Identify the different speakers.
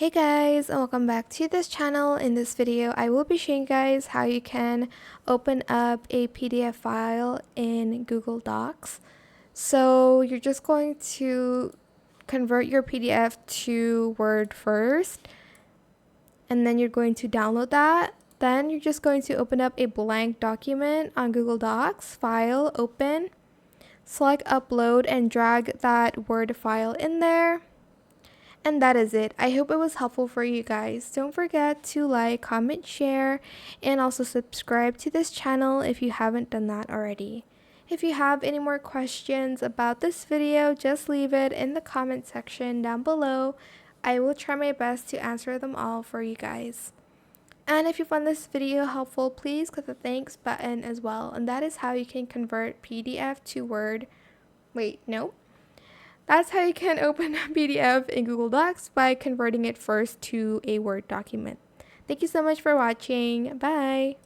Speaker 1: Hey guys, and welcome back to this channel. In this video, I will be showing you guys how you can open up a PDF file in Google Docs. So you're just going to convert your PDF to Word first, and then you're going to download that. Then you're just going to open up a blank document on Google Docs, File, Open, select Upload, and drag that Word file in there. And that is it. I hope it was helpful for you guys. Don't forget to like, comment, share, and also subscribe to this channel if you haven't done that already. If you have any more questions about this video, just leave it in the comment section down below. I will try my best to answer them all for you guys. And if you found this video helpful, please click the thanks button as well. And that is how you can convert PDF to Word. Wait, no. That's how you can open a PDF in Google Docs by converting it first to a Word document. Thank you so much for watching. Bye!